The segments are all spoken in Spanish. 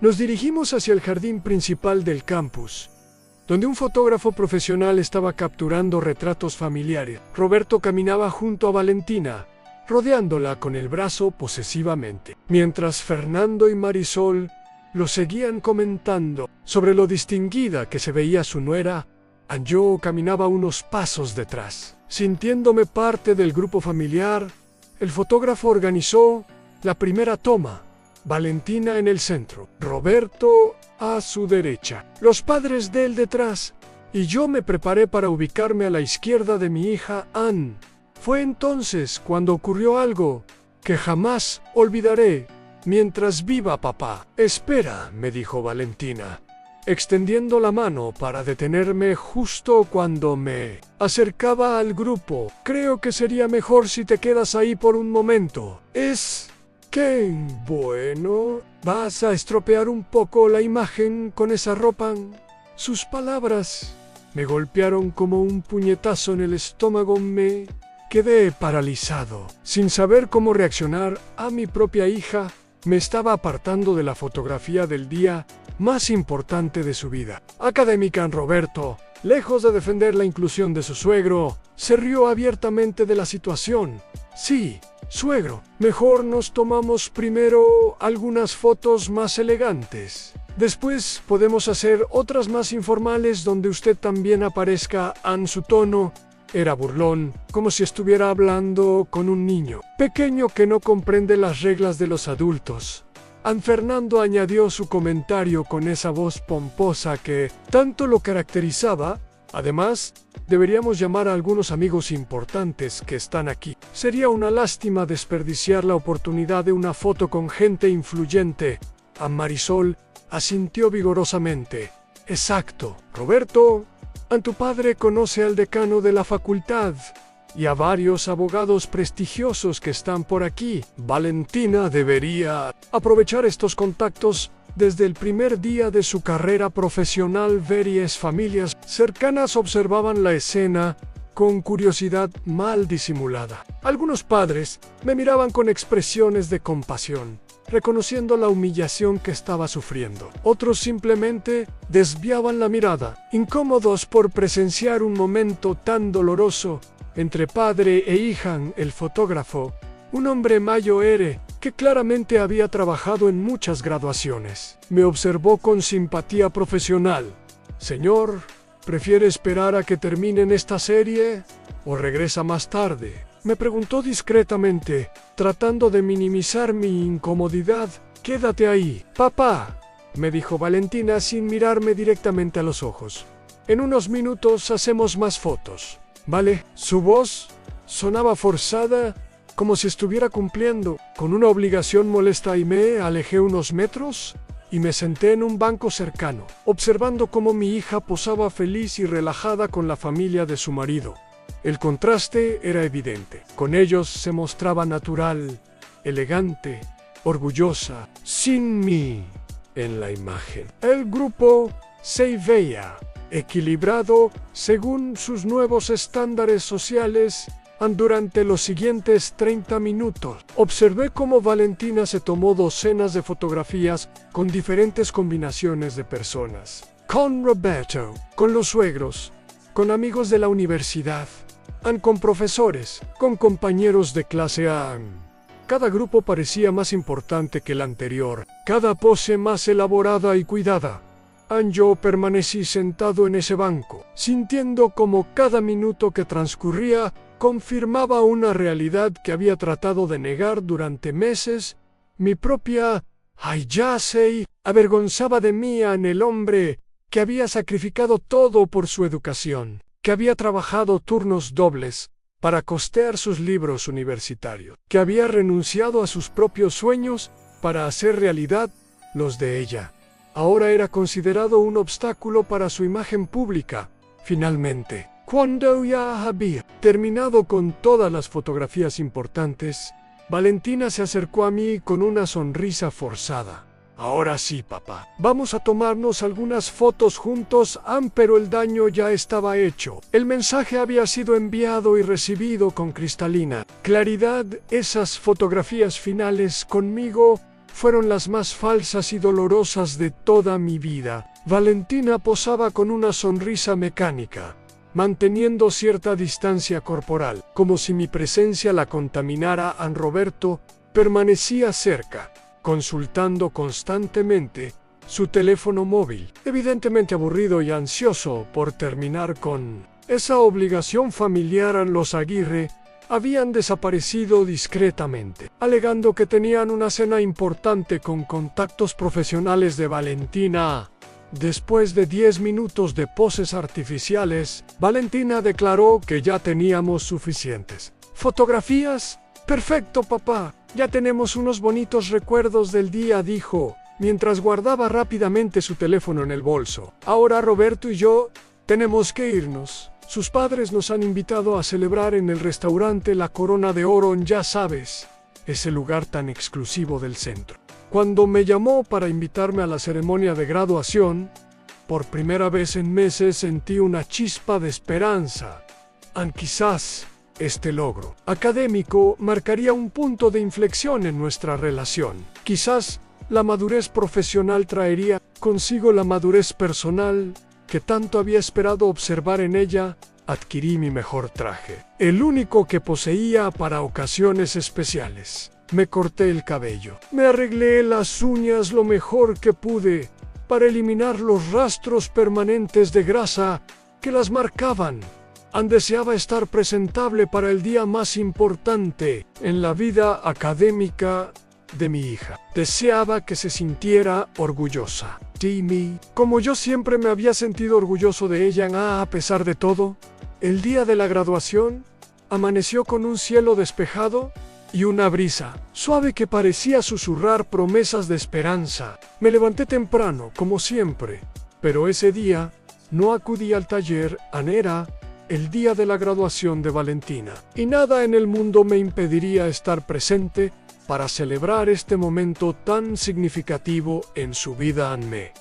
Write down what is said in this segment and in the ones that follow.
Nos dirigimos hacia el jardín principal del campus, donde un fotógrafo profesional estaba capturando retratos familiares. Roberto caminaba junto a Valentina, rodeándola con el brazo posesivamente, mientras Fernando y Marisol lo seguían comentando sobre lo distinguida que se veía su nuera. Yo caminaba unos pasos detrás. Sintiéndome parte del grupo familiar, el fotógrafo organizó la primera toma. Valentina en el centro, Roberto a su derecha, los padres de él detrás, y yo me preparé para ubicarme a la izquierda de mi hija Anne. Fue entonces cuando ocurrió algo que jamás olvidaré mientras viva papá. Espera, me dijo Valentina, extendiendo la mano para detenerme justo cuando me acercaba al grupo. Creo que sería mejor si te quedas ahí por un momento. ¡Qué bueno! ¿Vas a estropear un poco la imagen con esa ropa? Sus palabras me golpearon como un puñetazo en el estómago. Me quedé paralizado, sin saber cómo reaccionar. A mi propia hija me estaba apartando de la fotografía del día más importante de su vida. Académica en Roberto, lejos de defender la inclusión de su suegro, se rió abiertamente de la situación. Sí, suegro, mejor nos tomamos primero algunas fotos más elegantes. Después podemos hacer otras más informales donde usted también aparezca. En su tono era burlón, como si estuviera hablando con un niño pequeño que no comprende las reglas de los adultos. Fernando añadió su comentario con esa voz pomposa que tanto lo caracterizaba. Además, deberíamos llamar a algunos amigos importantes que están aquí. Sería una lástima desperdiciar la oportunidad de una foto con gente influyente. Marisol asintió vigorosamente. Exacto, Roberto. Tu padre conoce al decano de la facultad y a varios abogados prestigiosos que están por aquí. Valentina debería aprovechar estos contactos. Desde el primer día de su carrera profesional, varias familias cercanas observaban la escena con curiosidad mal disimulada. Algunos padres me miraban con expresiones de compasión, reconociendo la humillación que estaba sufriendo. Otros simplemente desviaban la mirada, incómodos por presenciar un momento tan doloroso entre padre e hija. El fotógrafo, un hombre mayor que claramente había trabajado en muchas graduaciones, me observó con simpatía profesional. Señor, ¿prefiere esperar a que terminen esta serie o regresa más tarde? Me preguntó discretamente, tratando de minimizar mi incomodidad. Quédate ahí, papá, me dijo Valentina sin mirarme directamente a los ojos. En unos minutos hacemos más fotos, ¿vale? Su voz sonaba forzada, como si estuviera cumpliendo con una obligación molesta, y me alejé unos metros y me senté en un banco cercano, observando cómo mi hija posaba feliz y relajada con la familia de su marido. El contraste era evidente. Con ellos se mostraba natural, elegante, orgullosa, sin mí en la imagen. El grupo se veía equilibrado según sus nuevos estándares sociales. Durante los siguientes 30 minutos, observé cómo Valentina se tomó docenas de fotografías con diferentes combinaciones de personas. Con Roberto, con los suegros, con amigos de la universidad, con profesores, con compañeros de clase. Cada grupo parecía más importante que el anterior, cada pose más elaborada y cuidada. Yo permanecí sentado en ese banco, sintiendo como cada minuto que transcurría confirmaba una realidad que había tratado de negar durante meses. Mi propia ya sé avergonzaba de mí en el hombre que había sacrificado todo por su educación, que había trabajado turnos dobles para costear sus libros universitarios, que había renunciado a sus propios sueños para hacer realidad los de ella. Ahora era considerado un obstáculo para su imagen pública. Finalmente, cuando ya había terminado con todas las fotografías importantes, Valentina se acercó a mí con una sonrisa forzada. Ahora sí, papá. Vamos a tomarnos algunas fotos juntos. Pero el daño ya estaba hecho. El mensaje había sido enviado y recibido con cristalina claridad. Esas fotografías finales conmigo fueron las más falsas y dolorosas de toda mi vida. Valentina posaba con una sonrisa mecánica, manteniendo cierta distancia corporal, como si mi presencia la contaminara. Roberto permanecía cerca, consultando constantemente su teléfono móvil, evidentemente aburrido y ansioso por terminar con esa obligación familiar. Los Aguirre habían desaparecido discretamente, alegando que tenían una cena importante con contactos profesionales de Valentina. Después de 10 minutos de poses artificiales, Valentina declaró que ya teníamos suficientes. ¿Fotografías? Perfecto, papá. Ya tenemos unos bonitos recuerdos del día, dijo, mientras guardaba rápidamente su teléfono en el bolso. Ahora Roberto y yo tenemos que irnos. Sus padres nos han invitado a celebrar en el restaurante La Corona de Oro en, ya sabes, ese lugar tan exclusivo del centro. Cuando me llamó para invitarme a la ceremonia de graduación, por primera vez en meses sentí una chispa de esperanza. Quizás este logro académico marcaría un punto de inflexión en nuestra relación. Quizás la madurez profesional traería consigo la madurez personal que tanto había esperado observar en ella. Adquirí mi mejor traje, el único que poseía para ocasiones especiales. Me corté el cabello, me arreglé las uñas lo mejor que pude para eliminar los rastros permanentes de grasa que las marcaban. Deseaba estar presentable para el día más importante en la vida académica de mi hija. Deseaba que se sintiera orgullosa de mí, como yo siempre me había sentido orgulloso de ella. A pesar de todo, el día de la graduación amaneció con un cielo despejado y una brisa suave que parecía susurrar promesas de esperanza. Me levanté temprano, como siempre, pero ese día no acudí al taller. Era el día de la graduación de Valentina, y nada en el mundo me impediría estar presente para celebrar este momento tan significativo en su vida. Me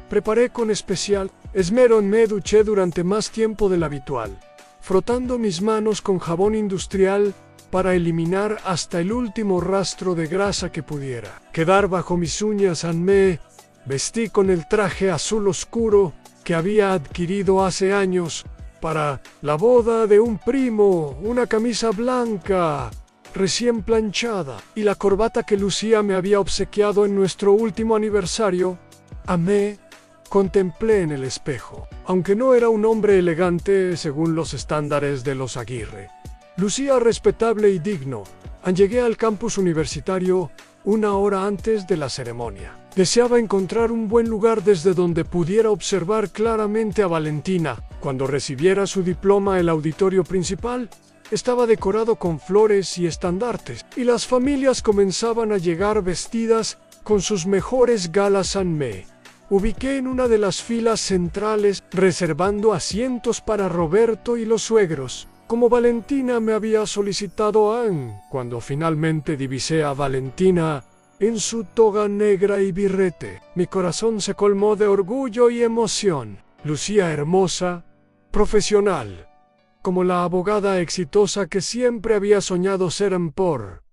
preparé con especial esmero. Me duché durante más tiempo del habitual, frotando mis manos con jabón industrial para eliminar hasta el último rastro de grasa que pudiera quedar bajo mis uñas. Me vestí con el traje azul oscuro que había adquirido hace años para la boda de un primo, una camisa blanca recién planchada y la corbata que Lucía me había obsequiado en nuestro último aniversario. Me contemplé en el espejo, aunque no era un hombre elegante según los estándares de los Aguirre. Lucía respetable y digno. Llegué al campus universitario una hora antes de la ceremonia. Deseaba encontrar un buen lugar desde donde pudiera observar claramente a Valentina. Cuando recibiera su diploma, el auditorio principal estaba decorado con flores y estandartes, y las familias comenzaban a llegar vestidas con sus mejores galas. Me ubiqué en una de las filas centrales, reservando asientos para Roberto y los suegros, como Valentina me había solicitado. Cuando finalmente divisé a Valentina en su toga negra y birrete, mi corazón se colmó de orgullo y emoción. Lucía hermosa, profesional, como la abogada exitosa que siempre había soñado ser. Por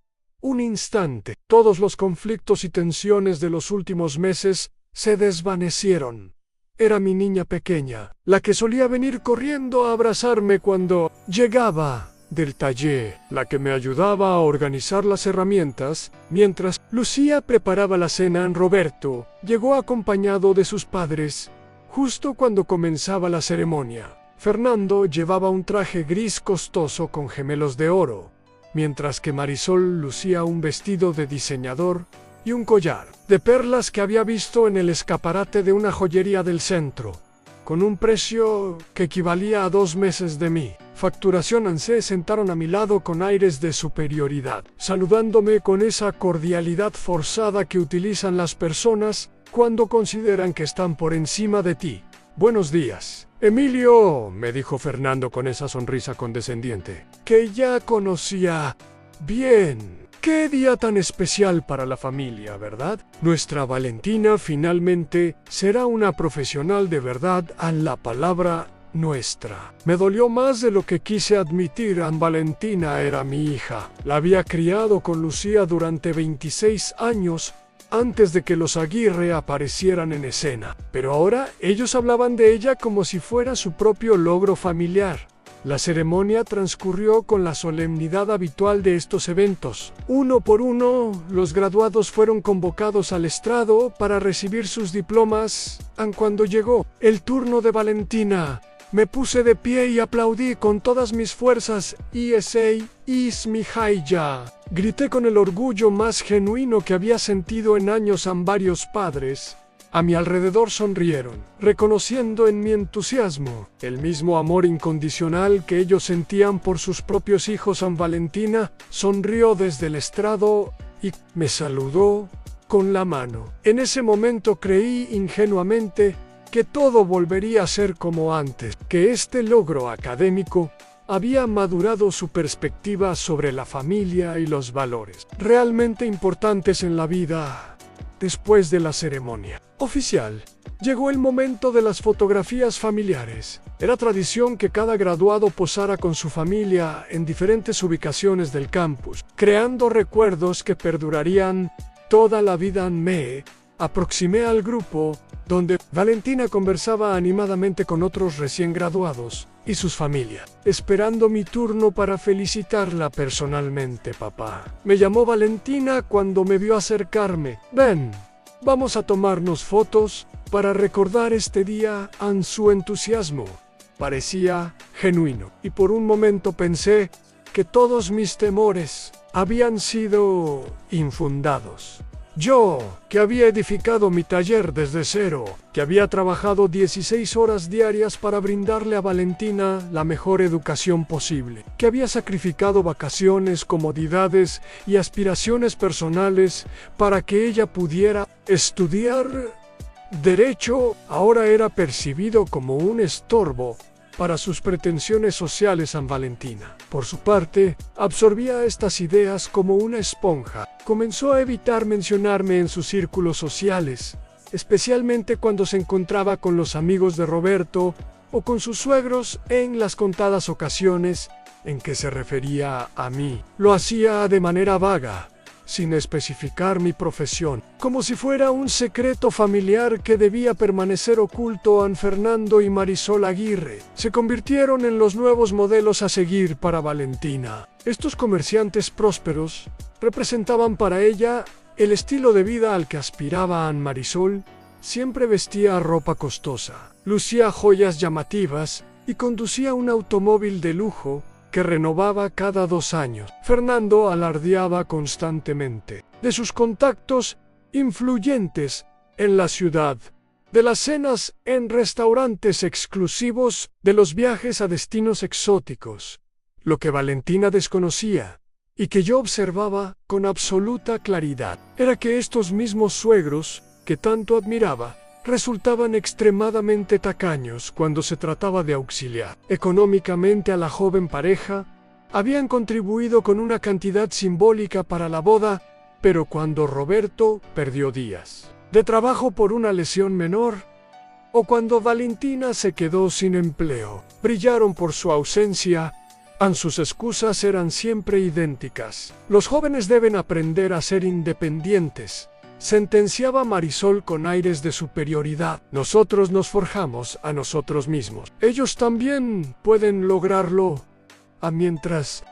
un instante, todos los conflictos y tensiones de los últimos meses se desvanecieron. Era mi niña pequeña, la que solía venir corriendo a abrazarme cuando llegaba del taller, la que me ayudaba a organizar las herramientas, mientras Lucía preparaba la cena. Roberto llegó acompañado de sus padres, justo cuando comenzaba la ceremonia. Fernando llevaba un traje gris costoso con gemelos de oro, mientras que Marisol lucía un vestido de diseñador y un collar de perlas que había visto en el escaparate de una joyería del centro, con un precio que equivalía a 2 meses de mi facturación. Se sentaron a mi lado con aires de superioridad, saludándome con esa cordialidad forzada que utilizan las personas cuando consideran que están por encima de ti. Buenos días, Emilio, me dijo Fernando con esa sonrisa condescendiente, que ya conocía bien. Qué día tan especial para la familia, ¿verdad? Nuestra Valentina finalmente será una profesional de verdad. A la palabra nuestra. Me dolió más de lo que quise admitir. Valentina era mi hija. La había criado con Lucía durante 26 años. antes de que los Aguirre aparecieran en escena. Pero ahora ellos hablaban de ella como si fuera su propio logro familiar. La ceremonia transcurrió con la solemnidad habitual de estos eventos. Uno por uno, los graduados fueron convocados al estrado para recibir sus diplomas. Cuando llegó el turno de Valentina, me puse de pie y aplaudí con todas mis fuerzas. "ESA is Mihaija", grité con el orgullo más genuino que había sentido en años a varios padres. A mi alrededor sonrieron, reconociendo en mi entusiasmo el mismo amor incondicional que ellos sentían por sus propios hijos. San Valentina sonrió desde el estrado y me saludó con la mano. En ese momento creí ingenuamente que todo volvería a ser como antes, que este logro académico había madurado su perspectiva sobre la familia y los valores realmente importantes en la vida. Después de la ceremonia oficial, llegó el momento de las fotografías familiares. Era tradición que cada graduado posara con su familia en diferentes ubicaciones del campus, creando recuerdos que perdurarían toda la vida. Me aproximé al grupo, donde Valentina conversaba animadamente con otros recién graduados y sus familias, esperando mi turno para felicitarla personalmente. Papá me llamó Valentina cuando me vio acercarme. "Ven, vamos a tomarnos fotos para recordar este día". Su entusiasmo parecía genuino, y por un momento pensé que todos mis temores habían sido infundados. Yo, que había edificado mi taller desde cero, que había trabajado 16 horas diarias para brindarle a Valentina la mejor educación posible, que había sacrificado vacaciones, comodidades y aspiraciones personales para que ella pudiera estudiar derecho, ahora era percibido como un estorbo para sus pretensiones sociales. San Valentina, por su parte, absorbía estas ideas como una esponja. Comenzó a evitar mencionarme en sus círculos sociales, especialmente cuando se encontraba con los amigos de Roberto o con sus suegros. En las contadas ocasiones en que se refería a mí, lo hacía de manera vaga, sin especificar mi profesión, como si fuera un secreto familiar que debía permanecer oculto. Fernando y Marisol Aguirre se convirtieron en los nuevos modelos a seguir para Valentina. Estos comerciantes prósperos representaban para ella el estilo de vida al que aspiraba. Marisol siempre vestía ropa costosa, lucía joyas llamativas y conducía un automóvil de lujo que renovaba cada 2 años. Fernando alardeaba constantemente de sus contactos influyentes en la ciudad, de las cenas en restaurantes exclusivos, de los viajes a destinos exóticos. Lo que Valentina desconocía, y que yo observaba con absoluta claridad, era que estos mismos suegros, que tanto admiraba, resultaban extremadamente tacaños cuando se trataba de auxiliar económicamente a la joven pareja. Habían contribuido con una cantidad simbólica para la boda, pero cuando Roberto perdió días de trabajo por una lesión menor, o cuando Valentina se quedó sin empleo, brillaron por su ausencia. Sus excusas eran siempre idénticas. "Los jóvenes deben aprender a ser independientes", sentenciaba Marisol con aires de superioridad. "Nosotros nos forjamos a nosotros mismos. Ellos también pueden lograrlo". Mientras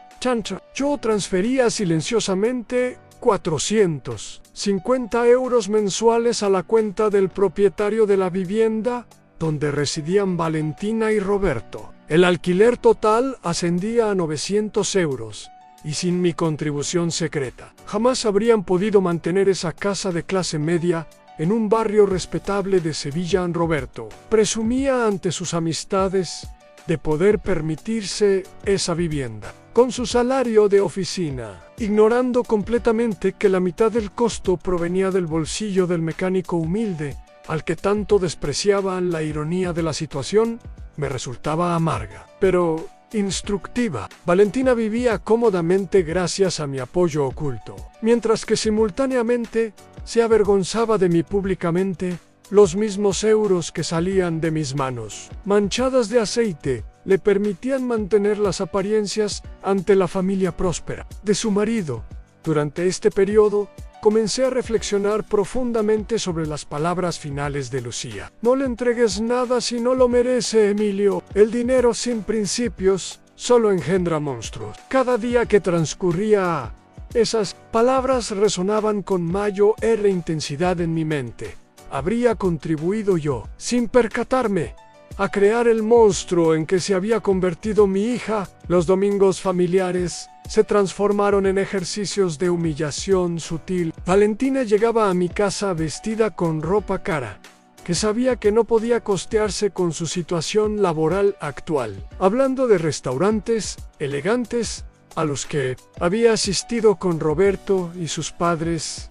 yo transfería silenciosamente 450 euros mensuales a la cuenta del propietario de la vivienda donde residían Valentina y Roberto. El alquiler total ascendía a 900 euros. Y sin mi contribución secreta, jamás habrían podido mantener esa casa de clase media en un barrio respetable de Sevilla. Roberto presumía ante sus amistades de poder permitirse esa vivienda con su salario de oficina, ignorando completamente que la mitad del costo provenía del bolsillo del mecánico humilde, al que tanto despreciaban. La ironía de la situación me resultaba amarga, pero instructiva. Valentina vivía cómodamente gracias a mi apoyo oculto, mientras que simultáneamente se avergonzaba de mí públicamente. Los mismos euros que salían de mis manos, manchadas de aceite, le permitían mantener las apariencias ante la familia próspera de su marido. Durante este periodo, comencé a reflexionar profundamente sobre las palabras finales de Lucía. No le entregues nada si no lo merece, Emilio. El dinero sin principios solo engendra monstruos. Cada día que transcurría, esas palabras resonaban con mayor intensidad en mi mente. Habría contribuido yo, sin percatarme, a crear el monstruo en que se había convertido mi hija. Los domingos familiares se transformaron en ejercicios de humillación sutil. Valentina llegaba a mi casa vestida con ropa cara, que sabía que no podía costearse con su situación laboral actual. Hablando de restaurantes elegantes a los que había asistido con Roberto y sus padres,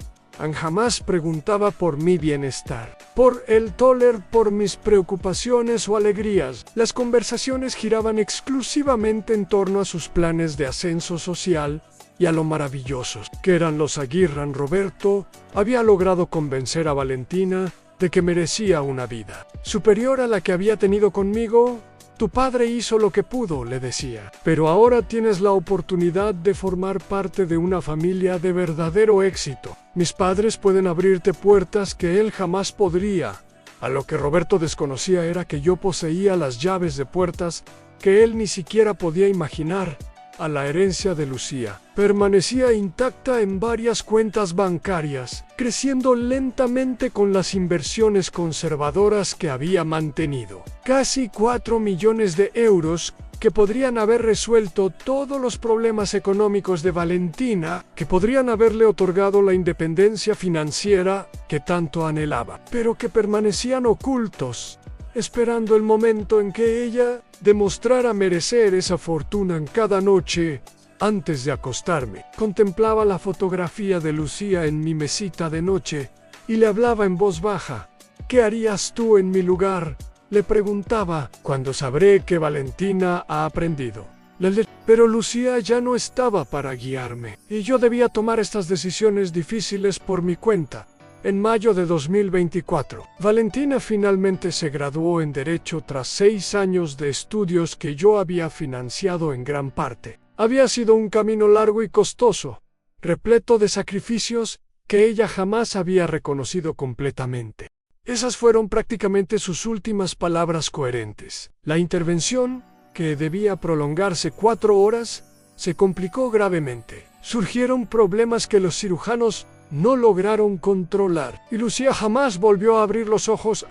jamás preguntaba por mi bienestar, por el Toller, por mis preocupaciones o alegrías. Las conversaciones giraban exclusivamente en torno a sus planes de ascenso social y a lo maravillosos que eran los Aguirre. Roberto había logrado convencer a Valentina de que merecía una vida superior a la que había tenido conmigo. Tu padre hizo lo que pudo, le decía, pero ahora tienes la oportunidad de formar parte de una familia de verdadero éxito. Mis padres pueden abrirte puertas que él jamás podría. A lo que Roberto desconocía era que yo poseía las llaves de puertas que él ni siquiera podía imaginar. A la herencia de Lucía permanecía intacta en varias cuentas bancarias, creciendo lentamente con las inversiones conservadoras que había mantenido. Casi 4 millones de euros que podrían haber resuelto todos los problemas económicos de Valentina, que podrían haberle otorgado la independencia financiera que tanto anhelaba, pero que permanecían ocultos, esperando el momento en que ella demostrara merecer esa fortuna. En cada noche, antes de acostarme, contemplaba la fotografía de Lucía en mi mesita de noche y le hablaba en voz baja. ¿Qué harías tú en mi lugar?, le preguntaba. Cuando sabré que Valentina ha aprendido. Pero Lucía ya no estaba para guiarme, y yo debía tomar estas decisiones difíciles por mi cuenta. En mayo de 2024, Valentina finalmente se graduó en Derecho tras 6 años de estudios que yo había financiado en gran parte. Había sido un camino largo y costoso, repleto de sacrificios que ella jamás había reconocido completamente. Esas fueron prácticamente sus últimas palabras coherentes. La intervención, que debía prolongarse 4 horas, se complicó gravemente. Surgieron problemas que los cirujanos no lograron controlar, y Lucía jamás volvió a abrir los ojos.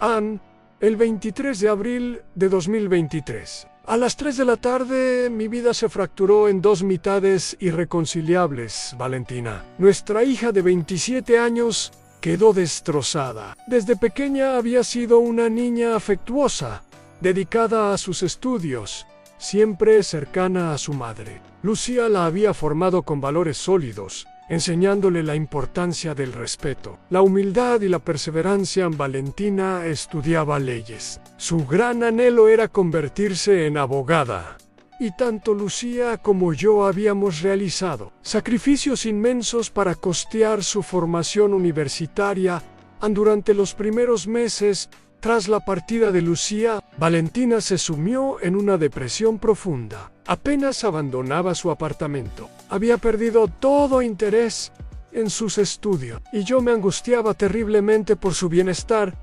El 23 de abril de 2023. A las 3 de la tarde, mi vida se fracturó en 2 mitades irreconciliables. Valentina, nuestra hija de 27 años, quedó destrozada. Desde pequeña había sido una niña afectuosa, dedicada a sus estudios, siempre cercana a su madre. Lucía la había formado con valores sólidos, enseñándole la importancia del respeto, la humildad y la perseverancia. Valentina estudiaba leyes. Su gran anhelo era convertirse en abogada. Y tanto Lucía como yo habíamos realizado sacrificios inmensos para costear su formación universitaria. Durante los primeros meses, tras la partida de Lucía, Valentina se sumió en una depresión profunda. Apenas abandonaba su apartamento. Había perdido todo interés en sus estudios, y yo me angustiaba terriblemente por su bienestar.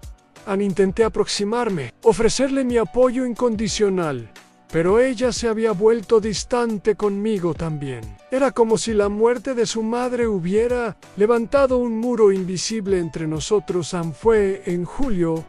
Intenté aproximarme, ofrecerle mi apoyo incondicional, pero ella se había vuelto distante conmigo también. Era como si la muerte de su madre hubiera levantado un muro invisible entre nosotros. Fue en julio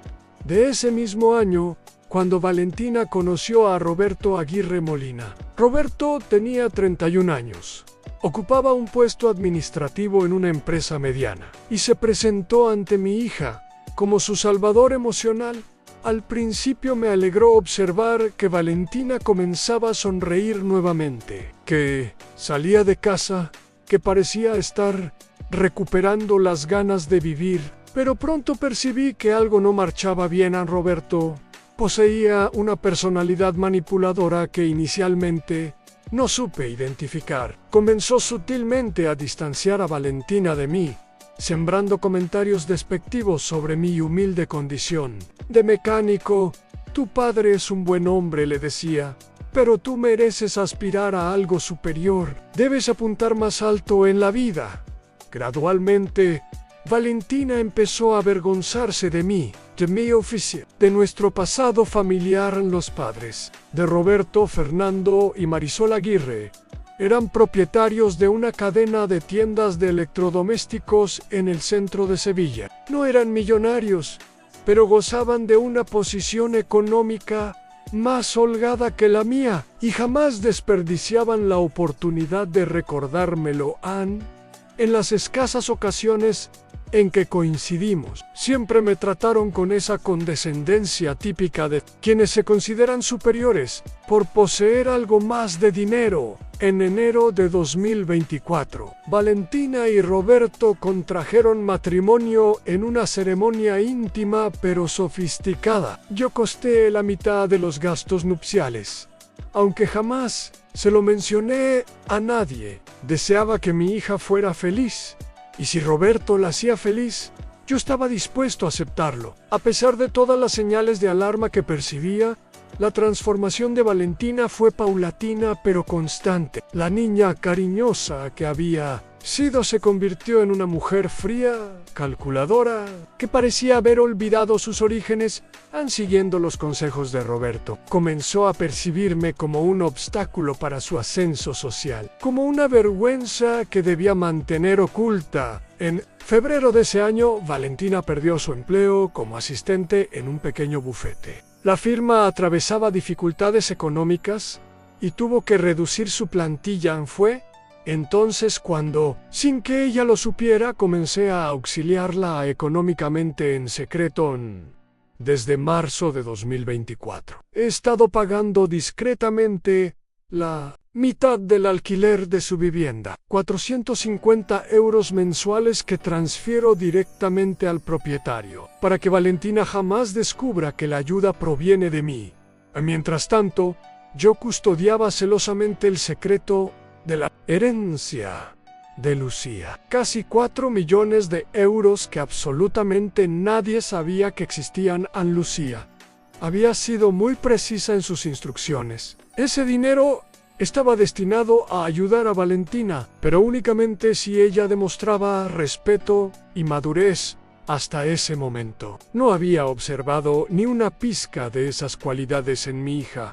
de ese mismo año cuando Valentina conoció a Roberto Aguirre Molina. Roberto tenía 31 años. Ocupaba un puesto administrativo en una empresa mediana y se presentó ante mi hija como su salvador emocional. Al principio me alegró observar que Valentina comenzaba a sonreír nuevamente, que salía de casa, que parecía estar recuperando las ganas de vivir, pero pronto percibí que algo no marchaba bien. Roberto poseía una personalidad manipuladora que inicialmente no supe identificar. Comenzó sutilmente a distanciar a Valentina de mí, sembrando comentarios despectivos sobre mi humilde condición de mecánico. Tu padre es un buen hombre, le decía, pero tú mereces aspirar a algo superior. Debes apuntar más alto en la vida. Gradualmente, Valentina empezó a avergonzarse de mí, de mi oficio, de nuestro pasado familiar. Los padres de Roberto, Fernando y Marisol Aguirre eran propietarios de una cadena de tiendas de electrodomésticos en el centro de Sevilla. No eran millonarios, pero gozaban de una posición económica más holgada que la mía y jamás desperdiciaban la oportunidad de recordármelo en las escasas ocasiones en que coincidimos. Siempre me trataron con esa condescendencia típica de quienes se consideran superiores por poseer algo más de dinero. En enero de 2024, Valentina y Roberto contrajeron matrimonio en una ceremonia íntima pero sofisticada. Yo costeé la mitad de los gastos nupciales, aunque jamás se lo mencioné a nadie. Deseaba que mi hija fuera feliz, y si Roberto la hacía feliz, yo estaba dispuesto a aceptarlo. A pesar de todas las señales de alarma que percibía, la transformación de Valentina fue paulatina pero constante. La niña cariñosa que había sido se convirtió en una mujer fría, calculadora, que parecía haber olvidado sus orígenes, siguiendo los consejos de Roberto. Comenzó a percibirme como un obstáculo para su ascenso social, como una vergüenza que debía mantener oculta. En febrero de ese año, Valentina perdió su empleo como asistente en un pequeño bufete. La firma atravesaba dificultades económicas y tuvo que reducir su plantilla. Fue entonces cuando, sin que ella lo supiera, comencé a auxiliarla económicamente en secreto. Desde marzo de 2024. He estado pagando discretamente la mitad del alquiler de su vivienda, 450 € mensuales que transfiero directamente al propietario, para que Valentina jamás descubra que la ayuda proviene de mí. Mientras tanto, yo custodiaba celosamente el secreto de la herencia de Lucía. Casi 4 millones de euros que absolutamente nadie sabía que existían. Lucía había sido muy precisa en sus instrucciones. Ese dinero estaba destinado a ayudar a Valentina, pero únicamente si ella demostraba respeto y madurez. Hasta ese momento no había observado ni una pizca de esas cualidades en mi hija.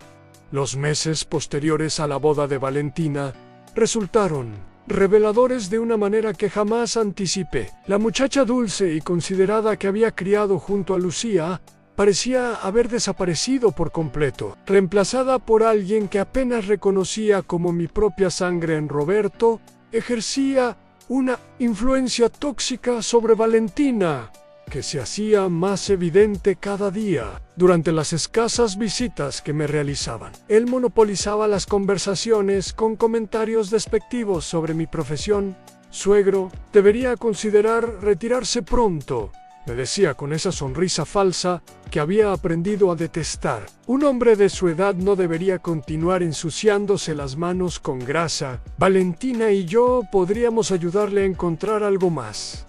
Los meses posteriores a la boda de Valentina resultaron reveladores de una manera que jamás anticipé. La muchacha dulce y considerada que había criado junto a Lucía parecía haber desaparecido por completo, reemplazada por alguien que apenas reconocía como mi propia sangre. En Roberto ejercía una influencia tóxica sobre Valentina, que se hacía más evidente cada día. Durante las escasas visitas que me realizaban, él monopolizaba las conversaciones con comentarios despectivos sobre mi profesión. Suegro, debería considerar retirarse pronto, me decía con esa sonrisa falsa que había aprendido a detestar. Un hombre de su edad no debería continuar ensuciándose las manos con grasa. Valentina y yo podríamos ayudarle a encontrar algo más.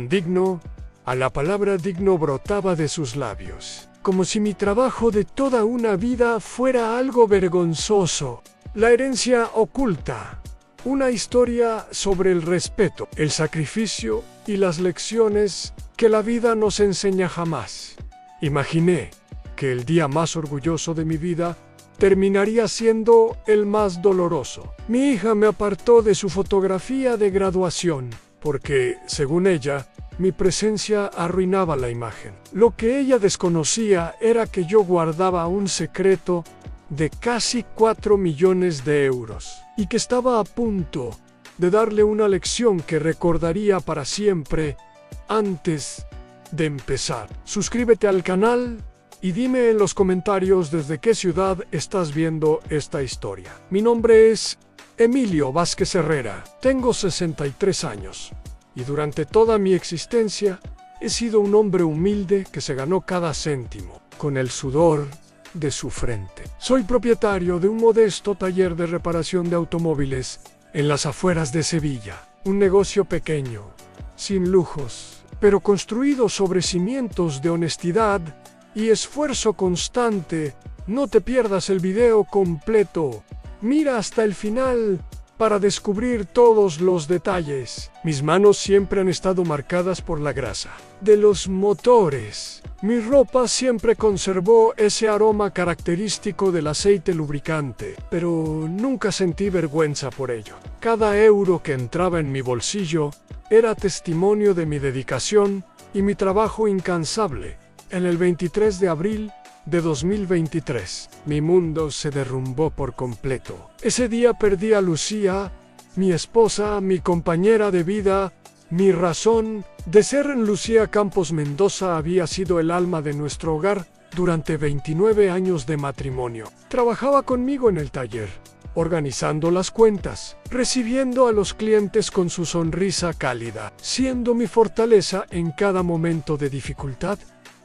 Digno. A la palabra digno brotaba de sus labios, como si mi trabajo de toda una vida fuera algo vergonzoso. La herencia oculta. Una historia sobre el respeto, el sacrificio y las lecciones que la vida nos enseña jamás. Imaginé que el día más orgulloso de mi vida terminaría siendo el más doloroso. Mi hija me apartó de su fotografía de graduación, porque, según ella, mi presencia arruinaba la imagen. Lo que ella desconocía era que yo guardaba un secreto de casi 4 millones de euros y que estaba a punto de darle una lección que recordaría para siempre antes de empezar. Suscríbete al canal y dime en los comentarios desde qué ciudad estás viendo esta historia. Mi nombre es Emilio Vázquez Herrera, tengo 63 años. Y durante toda mi existencia he sido un hombre humilde que se ganó cada céntimo con el sudor de su frente. Soy propietario de un modesto taller de reparación de automóviles en las afueras de Sevilla. Un negocio pequeño, sin lujos, pero construido sobre cimientos de honestidad y esfuerzo constante. No te pierdas el video completo. Mira hasta el final para descubrir todos los detalles. Mis manos siempre han estado marcadas por la grasa de los motores. Mi ropa siempre conservó ese aroma característico del aceite lubricante, pero nunca sentí vergüenza por ello. Cada euro que entraba en mi bolsillo era testimonio de mi dedicación y mi trabajo incansable. En el 23 de abril de 2023, mi mundo se derrumbó por completo. Ese día perdí a Lucía, mi esposa, mi compañera de vida, mi razón de ser. Lucía Campos Mendoza había sido el alma de nuestro hogar durante 29 años de matrimonio. Trabajaba conmigo en el taller, organizando las cuentas, recibiendo a los clientes con su sonrisa cálida, siendo mi fortaleza en cada momento de dificultad.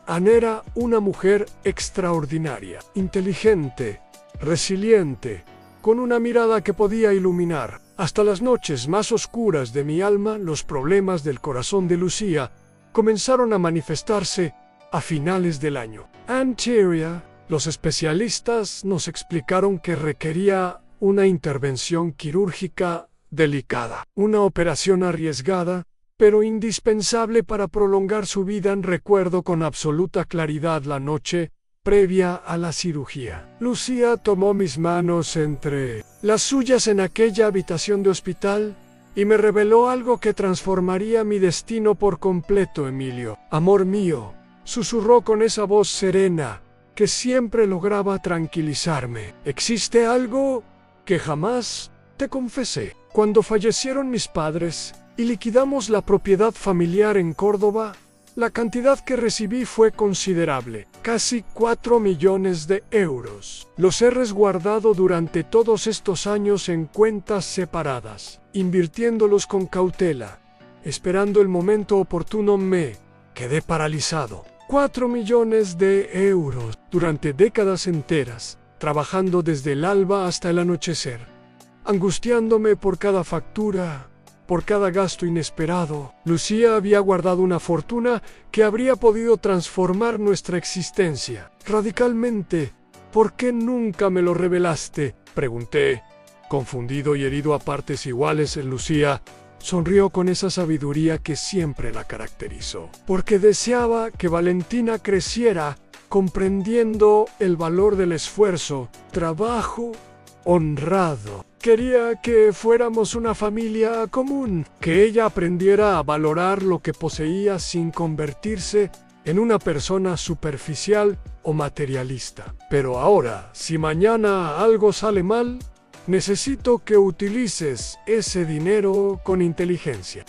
Ana era una mujer extraordinaria, inteligente, resiliente, con una mirada que podía iluminar hasta las noches más oscuras de mi alma. Los problemas del corazón de Lucía comenzaron a manifestarse a finales del año. Anterior, los especialistas nos explicaron que requería una intervención quirúrgica delicada, una operación arriesgada, pero indispensable para prolongar su vida. Recuerdo con absoluta claridad la noche previa a la cirugía. Lucía tomó mis manos entre las suyas en aquella habitación de hospital y me reveló algo que transformaría mi destino por completo. Emilio, amor mío, susurró con esa voz serena que siempre lograba tranquilizarme. Existe algo que jamás te confesé. Cuando fallecieron mis padres y liquidamos la propiedad familiar en Córdoba, la cantidad que recibí fue considerable, casi 4 millones de euros. Los he resguardado durante todos estos años en cuentas separadas, invirtiéndolos con cautela, esperando el momento oportuno. Me quedé paralizado. 4 millones de euros durante décadas enteras, trabajando desde el alba hasta el anochecer, angustiándome por cada factura, por cada gasto inesperado. Lucía había guardado una fortuna que habría podido transformar nuestra existencia radicalmente. ¿Por qué nunca me lo revelaste?, pregunté, confundido y herido a partes iguales. Lucía sonrió con esa sabiduría que siempre la caracterizó. Porque deseaba que Valentina creciera, comprendiendo el valor del esfuerzo, trabajo honrado. Quería que fuéramos una familia común, que ella aprendiera a valorar lo que poseía sin convertirse en una persona superficial o materialista. Pero ahora, si mañana algo sale mal, necesito que utilices ese dinero con inteligencia.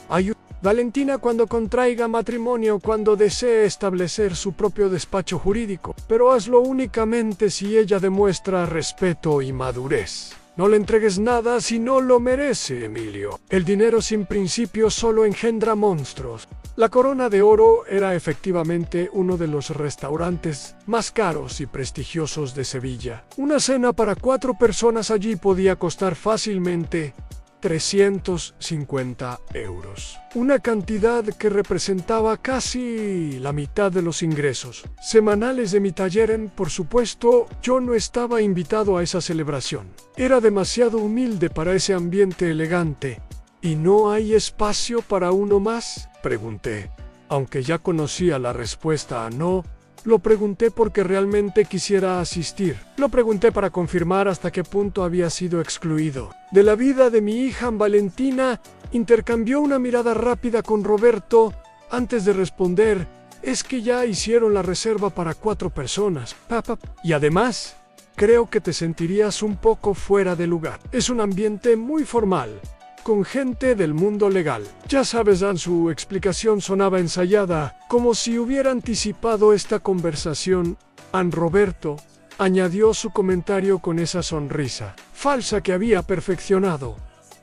Valentina cuando contraiga matrimonio, cuando desee establecer su propio despacho jurídico, pero hazlo únicamente si ella demuestra respeto y madurez. No le entregues nada si no lo merece, Emilio. El dinero sin principio solo engendra monstruos. La Corona de Oro era efectivamente uno de los restaurantes más caros y prestigiosos de Sevilla. Una cena para 4 personas allí podía costar fácilmente 350 euros. Una cantidad que representaba casi la mitad de los ingresos semanales de mi taller. Por supuesto, yo no estaba invitado a esa celebración. Era demasiado humilde para ese ambiente elegante. ¿Y no hay espacio para uno más?, pregunté. Aunque ya conocía la respuesta a no, lo pregunté porque realmente quisiera asistir. Lo pregunté para confirmar hasta qué punto había sido excluido de la vida de mi hija. Valentina intercambió una mirada rápida con Roberto antes de responder: es que ya hicieron la reserva para 4 personas, papá. Y además, creo que te sentirías un poco fuera de lugar. Es un ambiente muy formal, con gente del mundo legal. Ya sabes, su explicación sonaba ensayada, como si hubiera anticipado esta conversación. Roberto añadió su comentario con esa sonrisa falsa que había perfeccionado.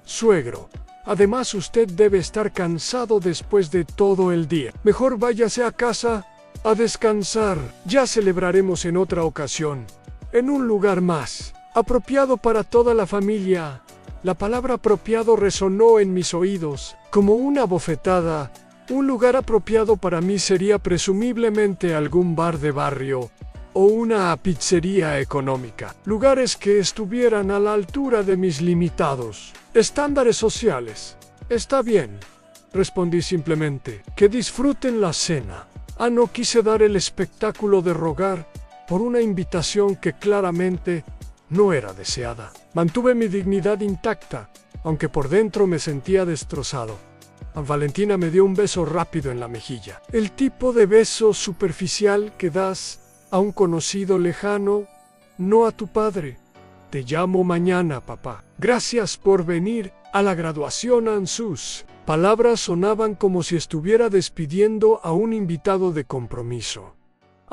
Suegro, además usted debe estar cansado después de todo el día. Mejor váyase a casa a descansar. Ya celebraremos en otra ocasión, en un lugar más apropiado para toda la familia. La palabra apropiado resonó en mis oídos como una bofetada. Un lugar apropiado para mí sería presumiblemente algún bar de barrio, o una pizzería económica. Lugares que estuvieran a la altura de mis limitados estándares sociales. Está bien, respondí simplemente. Que disfruten la cena. No quise dar el espectáculo de rogar por una invitación que claramente no era deseada. Mantuve mi dignidad intacta, aunque por dentro me sentía destrozado. Valentina me dio un beso rápido en la mejilla. El tipo de beso superficial que das a un conocido lejano, no a tu padre. Te llamo mañana, papá. Gracias por venir a la graduación, sus palabras sonaban como si estuviera despidiendo a un invitado de compromiso.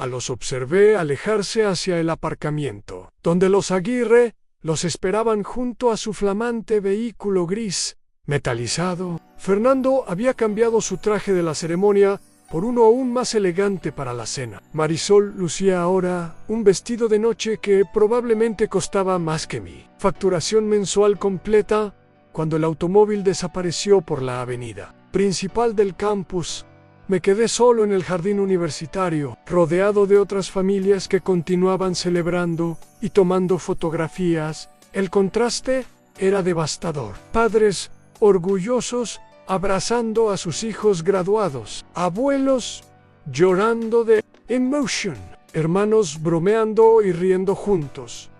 Los observé alejarse hacia el aparcamiento, donde los Aguirre los esperaban junto a su flamante vehículo gris, metalizado. Fernando había cambiado su traje de la ceremonia por uno aún más elegante para la cena. Marisol lucía ahora un vestido de noche que probablemente costaba más que mi facturación mensual completa cuando el automóvil desapareció por la avenida principal del campus. Me quedé solo en el jardín universitario, rodeado de otras familias que continuaban celebrando y tomando fotografías. El contraste era devastador. Padres orgullosos abrazando a sus hijos graduados, abuelos llorando de emotion, hermanos bromeando y riendo juntos.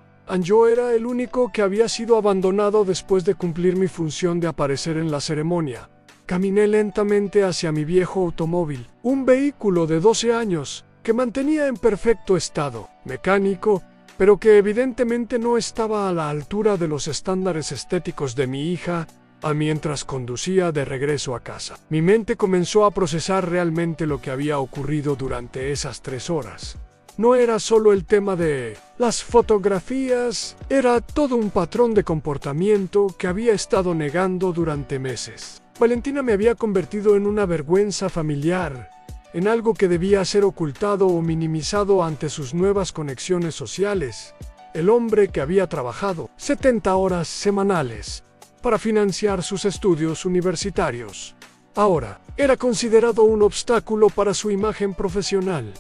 Yo era el único que había sido abandonado después de cumplir mi función de aparecer en la ceremonia. Caminé lentamente hacia mi viejo automóvil, un vehículo de 12 años que mantenía en perfecto estado, mecánico, pero que evidentemente no estaba a la altura de los estándares estéticos de mi hija. Mientras conducía de regreso a casa, mi mente comenzó a procesar realmente lo que había ocurrido durante esas 3 horas. No era solo el tema de las fotografías, era todo un patrón de comportamiento que había estado negando durante meses. Valentina me había convertido en una vergüenza familiar, en algo que debía ser ocultado o minimizado ante sus nuevas conexiones sociales. El hombre que había trabajado 70 horas semanales para financiar sus estudios universitarios, ahora era considerado un obstáculo para su imagen profesional.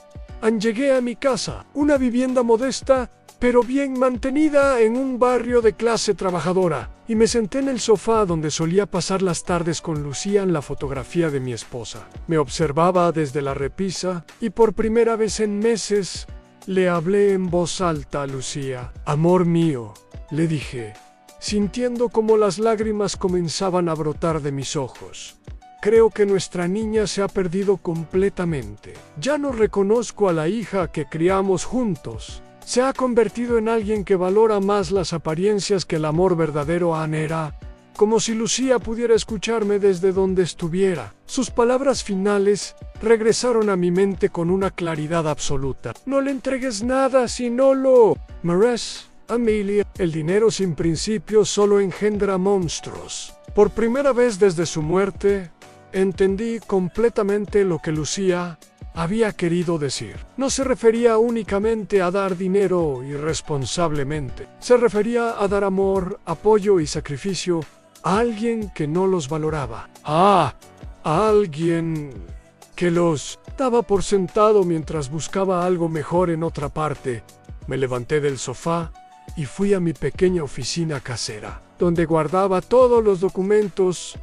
Llegué a mi casa, una vivienda modesta, pero bien mantenida en un barrio de clase trabajadora, y me senté en el sofá donde solía pasar las tardes con Lucía en la fotografía de mi esposa. Me observaba desde la repisa, y por primera vez en meses, le hablé en voz alta a Lucía. Amor mío, le dije, sintiendo como las lágrimas comenzaban a brotar de mis ojos. Creo que nuestra niña se ha perdido completamente. Ya no reconozco a la hija que criamos juntos. Se ha convertido en alguien que valora más las apariencias que el amor verdadero era. Como si Lucía pudiera escucharme desde donde estuviera. Sus palabras finales regresaron a mi mente con una claridad absoluta. No le entregues nada si no lo mereces. Amelia, el dinero sin principio solo engendra monstruos. Por primera vez desde su muerte, entendí completamente lo que Lucía había querido decir. No se refería únicamente a dar dinero irresponsablemente. Se refería a dar amor, apoyo y sacrificio a alguien que no los valoraba. A alguien que los daba por sentado mientras buscaba algo mejor en otra parte. Me levanté del sofá y fui a mi pequeña oficina casera, donde guardaba todos los documentos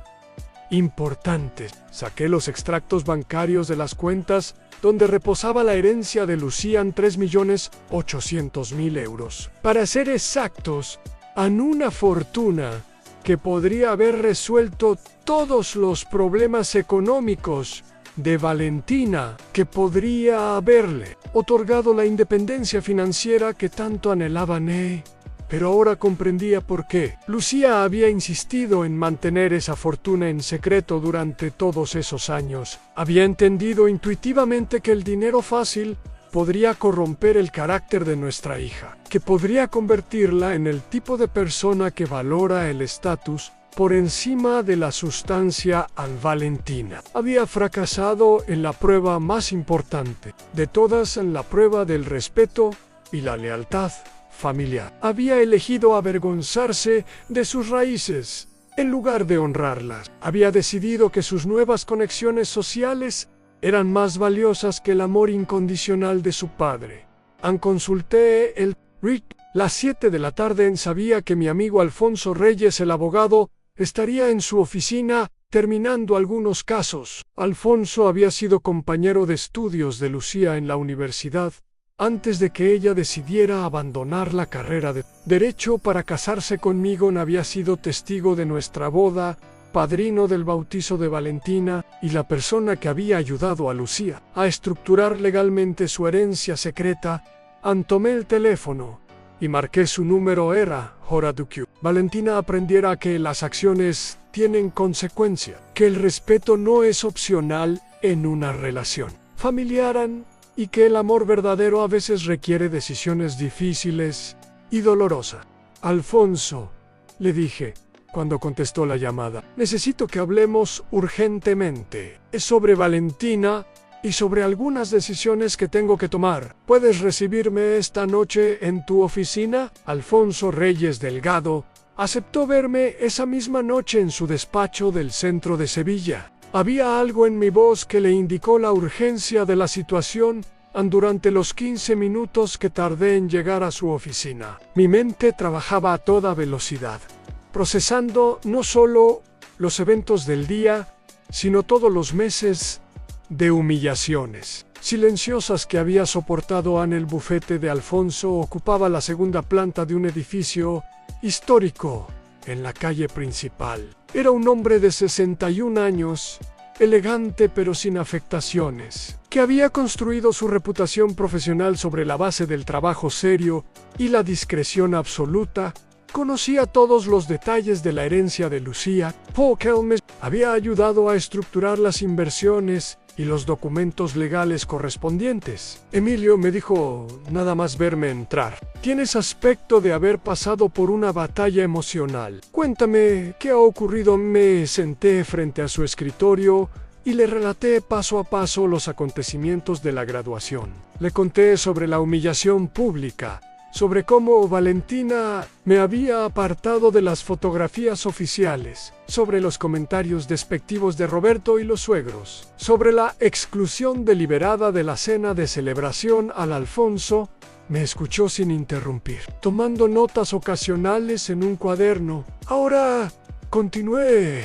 importantes. Saqué los extractos bancarios de las cuentas donde reposaba la herencia de Lucía en 3.800.000 euros. Para ser exactos, en una fortuna que podría haber resuelto todos los problemas económicos de Valentina, que podría haberle otorgado la independencia financiera que tanto anhelaba Pero ahora comprendía por qué Lucía había insistido en mantener esa fortuna en secreto durante todos esos años. Había entendido intuitivamente que el dinero fácil podría corromper el carácter de nuestra hija, que podría convertirla en el tipo de persona que valora el estatus por encima de la sustancia Valentina. Había fracasado en la prueba más importante de todas, en la prueba del respeto y la lealtad familiar. Había elegido avergonzarse de sus raíces en lugar de honrarlas. Había decidido que sus nuevas conexiones sociales eran más valiosas que el amor incondicional de su padre. Consulté el RIT. Las 7 de la tarde sabía que mi amigo Alfonso Reyes, el abogado, estaría en su oficina terminando algunos casos. Alfonso había sido compañero de estudios de Lucía en la universidad antes de que ella decidiera abandonar la carrera de Derecho para casarse conmigo. Había sido testigo de nuestra boda, padrino del bautizo de Valentina y la persona que había ayudado a Lucía a estructurar legalmente su herencia secreta. Tomé el teléfono y marqué su número. Era hora de que Valentina aprendiera que las acciones tienen consecuencia, que el respeto no es opcional en una relación familiar y que el amor verdadero a veces requiere decisiones difíciles y dolorosas. Alfonso, le dije cuando contestó la llamada, necesito que hablemos urgentemente. Es sobre Valentina y sobre algunas decisiones que tengo que tomar. ¿Puedes recibirme esta noche en tu oficina? Alfonso Reyes Delgado aceptó verme esa misma noche en su despacho del centro de Sevilla. Había algo en mi voz que le indicó la urgencia de la situación. Durante los 15 minutos que tardé en llegar a su oficina, mi mente trabajaba a toda velocidad, procesando no solo los eventos del día, sino todos los meses de humillaciones silenciosas que había soportado. El bufete de Alfonso ocupaba la segunda planta de un edificio histórico en la calle principal. Era un hombre de 61 años, elegante pero sin afectaciones, que había construido su reputación profesional sobre la base del trabajo serio y la discreción absoluta. Conocía todos los detalles de la herencia de Lucía. Paul Kelmes había ayudado a estructurar las inversiones y los documentos legales correspondientes. Emilio me dijo nada más verme entrar: tienes aspecto de haber pasado por una batalla emocional. Cuéntame qué ha ocurrido. Me senté frente a su escritorio y le relaté paso a paso los acontecimientos de la graduación. Le conté sobre la humillación pública, sobre cómo Valentina me había apartado de las fotografías oficiales, sobre los comentarios despectivos de Roberto y los suegros, sobre la exclusión deliberada de la cena de celebración. Alfonso me escuchó sin interrumpir, tomando notas ocasionales en un cuaderno. Ahora, continué.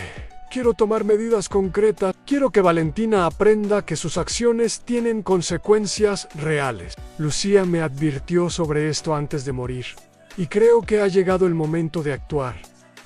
Quiero tomar medidas concretas. Quiero que Valentina aprenda que sus acciones tienen consecuencias reales. Lucía me advirtió sobre esto antes de morir, y creo que ha llegado el momento de actuar.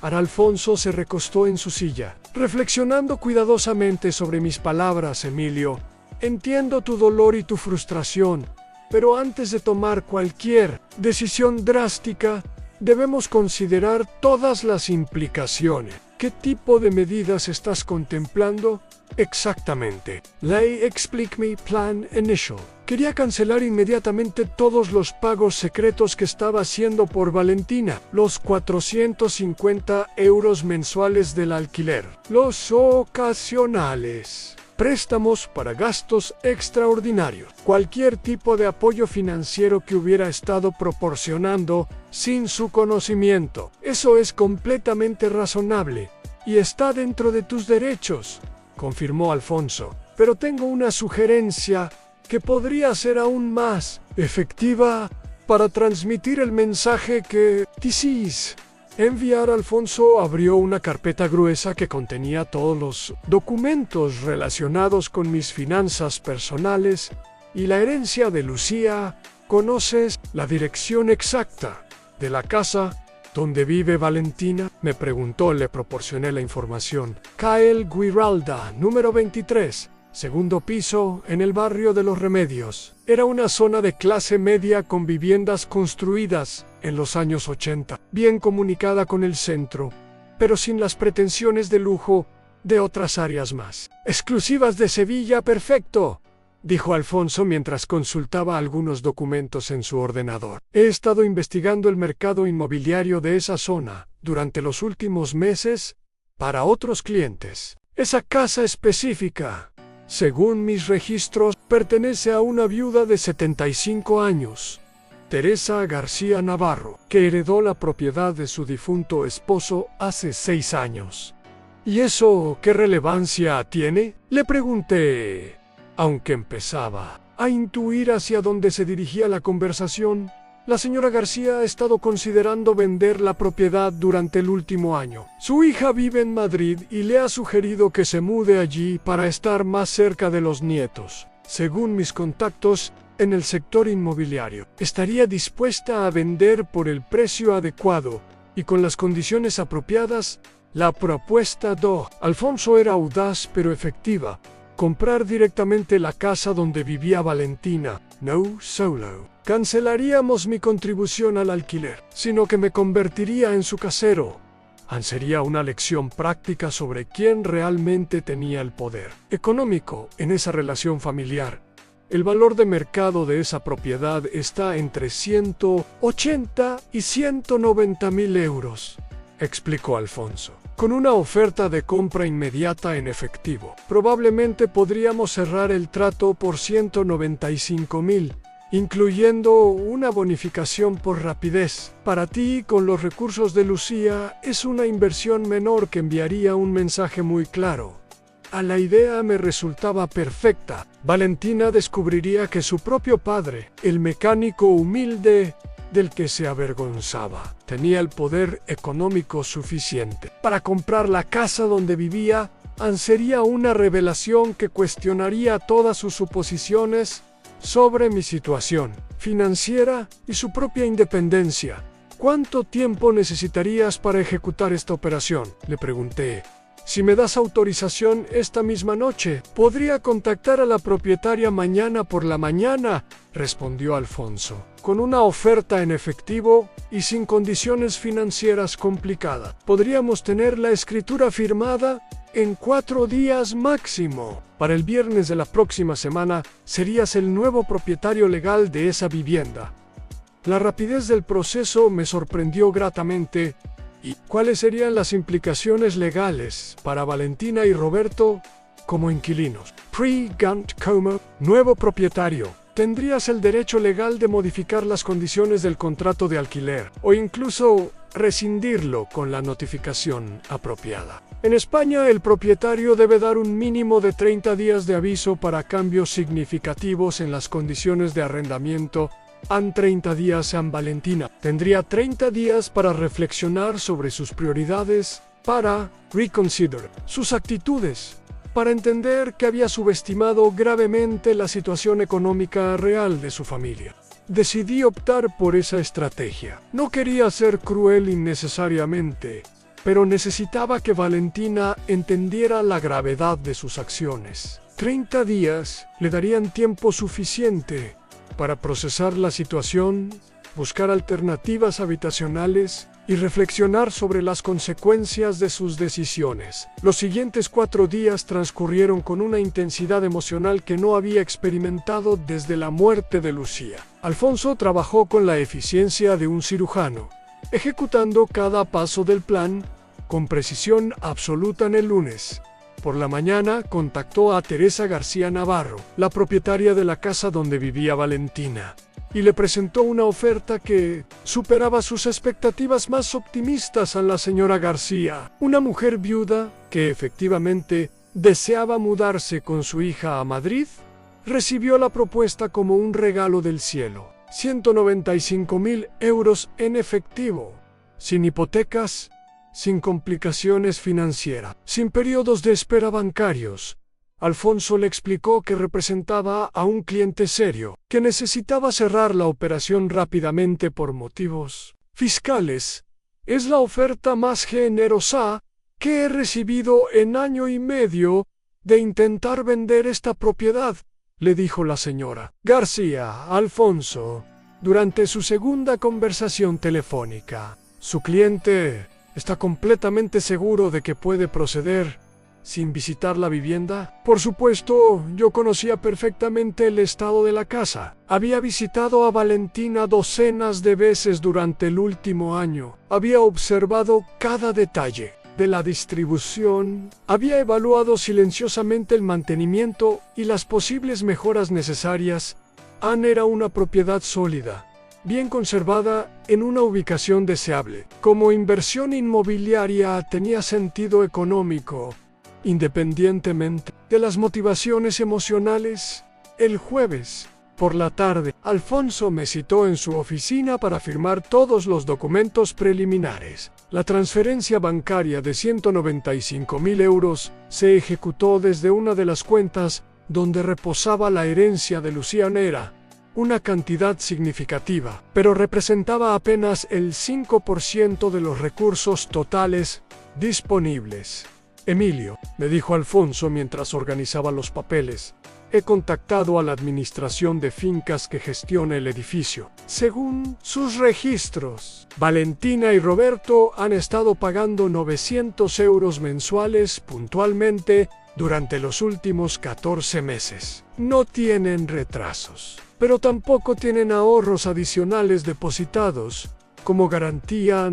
Alfonso se recostó en su silla, reflexionando cuidadosamente sobre mis palabras. Emilio, entiendo tu dolor y tu frustración, pero antes de tomar cualquier decisión drástica, debemos considerar todas las implicaciones. ¿Qué tipo de medidas estás contemplando? Exactamente. Ley, explique mi plan initial. Quería cancelar inmediatamente todos los pagos secretos que estaba haciendo por Valentina, los 450 euros mensuales del alquiler, los ocasionales préstamos para gastos extraordinarios, cualquier tipo de apoyo financiero que hubiera estado proporcionando sin su conocimiento. Eso es completamente razonable y está dentro de tus derechos, confirmó Alfonso. Pero tengo una sugerencia que podría ser aún más efectiva para transmitir el mensaje que quisís enviar. Alfonso abrió una carpeta gruesa que contenía todos los documentos relacionados con mis finanzas personales y la herencia de Lucía. ¿Conoces la dirección exacta de la casa donde vive Valentina?, me preguntó. Le proporcioné la información. Calle Guiralda, número 23, segundo piso, en el barrio de Los Remedios. Era una zona de clase media con viviendas construidas en los años 80, bien comunicada con el centro, pero sin las pretensiones de lujo de otras áreas más exclusivas de Sevilla. Perfecto, dijo Alfonso mientras consultaba algunos documentos en su ordenador. He estado investigando el mercado inmobiliario de esa zona durante los últimos meses para otros clientes. Esa casa específica, según mis registros, pertenece a una viuda de 75 años, Teresa García Navarro, que heredó la propiedad de su difunto esposo hace 6 años. ¿Y eso qué relevancia tiene?, le pregunté, aunque empezaba a intuir hacia dónde se dirigía la conversación, la señora García ha estado considerando vender la propiedad durante el último año. Su hija vive en Madrid y le ha sugerido que se mude allí para estar más cerca de los nietos. Según mis contactos en el sector inmobiliario, estaría dispuesta a vender por el precio adecuado y con las condiciones apropiadas. La propuesta de Alfonso era audaz pero efectiva: comprar directamente la casa donde vivía Valentina, no solo cancelaríamos mi contribución al alquiler, sino que me convertiría en su casero. Sería una lección práctica sobre quién realmente tenía el poder económico en esa relación familiar. El valor de mercado de esa propiedad está entre 180 y 190 mil euros, explicó Alfonso, con una oferta de compra inmediata en efectivo. Probablemente podríamos cerrar el trato por 195.000, incluyendo una bonificación por rapidez. Para ti, con los recursos de Lucía, es una inversión menor que enviaría un mensaje muy claro. A la idea me resultaba perfecta. Valentina descubriría que su propio padre, el mecánico humilde del que se avergonzaba, tenía el poder económico suficiente para comprar la casa donde vivía. Sería una revelación que cuestionaría todas sus suposiciones sobre mi situación financiera y su propia independencia. ¿Cuánto tiempo necesitarías para ejecutar esta operación?, le pregunté. Si me das autorización esta misma noche, podría contactar a la propietaria mañana por la mañana, respondió Alfonso, con una oferta en efectivo y sin condiciones financieras complicadas. Podríamos tener la escritura firmada en 4 días máximo. Para el viernes de la próxima semana serías el nuevo propietario legal de esa vivienda. La rapidez del proceso me sorprendió gratamente. ¿Y cuáles serían las implicaciones legales para Valentina y Roberto como inquilinos? Pre-Gant como nuevo propietario, tendrías el derecho legal de modificar las condiciones del contrato de alquiler o incluso rescindirlo con la notificación apropiada. En España, el propietario debe dar un mínimo de 30 días de aviso para cambios significativos en las condiciones de arrendamiento. 30 días en Valentina. Tendría 30 días para reflexionar sobre sus prioridades, para reconsider sus actitudes, para entender que había subestimado gravemente la situación económica real de su familia. Decidí optar por esa estrategia. No quería ser cruel innecesariamente, pero necesitaba que Valentina entendiera la gravedad de sus acciones. 30 días le darían tiempo suficiente para procesar la situación, buscar alternativas habitacionales y reflexionar sobre las consecuencias de sus decisiones. Los siguientes 4 días transcurrieron con una intensidad emocional que no había experimentado desde la muerte de Lucía. Alfonso trabajó con la eficiencia de un cirujano, ejecutando cada paso del plan con precisión absoluta. En el lunes por la mañana contactó a Teresa García Navarro, la propietaria de la casa donde vivía Valentina, y le presentó una oferta que superaba sus expectativas más optimistas a la señora García. Una mujer viuda que efectivamente deseaba mudarse con su hija a Madrid, recibió la propuesta como un regalo del cielo. 195.000 euros en efectivo, sin hipotecas, sin complicaciones financieras, sin periodos de espera bancarios. Alfonso le explicó que representaba a un cliente serio, que necesitaba cerrar la operación rápidamente por motivos fiscales. Es la oferta más generosa que he recibido en 1 año y medio de intentar vender esta propiedad, le dijo la señora García a Alfonso durante su segunda conversación telefónica. Su cliente ¿está completamente seguro de que puede proceder sin visitar la vivienda? Por supuesto, yo conocía perfectamente el estado de la casa. Había visitado a Valentina docenas de veces durante el último año. Había observado cada detalle de la distribución. Había evaluado silenciosamente el mantenimiento y las posibles mejoras necesarias. Era una propiedad sólida, bien conservada, en una ubicación deseable. Como inversión inmobiliaria tenía sentido económico, independientemente de las motivaciones emocionales El jueves, por la tarde, Alfonso me citó en su oficina para firmar todos los documentos preliminares. La transferencia bancaria de 195.000 euros se ejecutó desde una de las cuentas donde reposaba la herencia de Luciana. Era una cantidad significativa, pero representaba apenas el 5% de los recursos totales disponibles. Emilio, me dijo Alfonso mientras organizaba los papeles, he contactado a la administración de fincas que gestiona el edificio. Según sus registros, Valentina y Roberto han estado pagando 900 euros mensuales puntualmente durante los últimos 14 meses. No tienen retrasos, pero tampoco tienen ahorros adicionales depositados como garantía.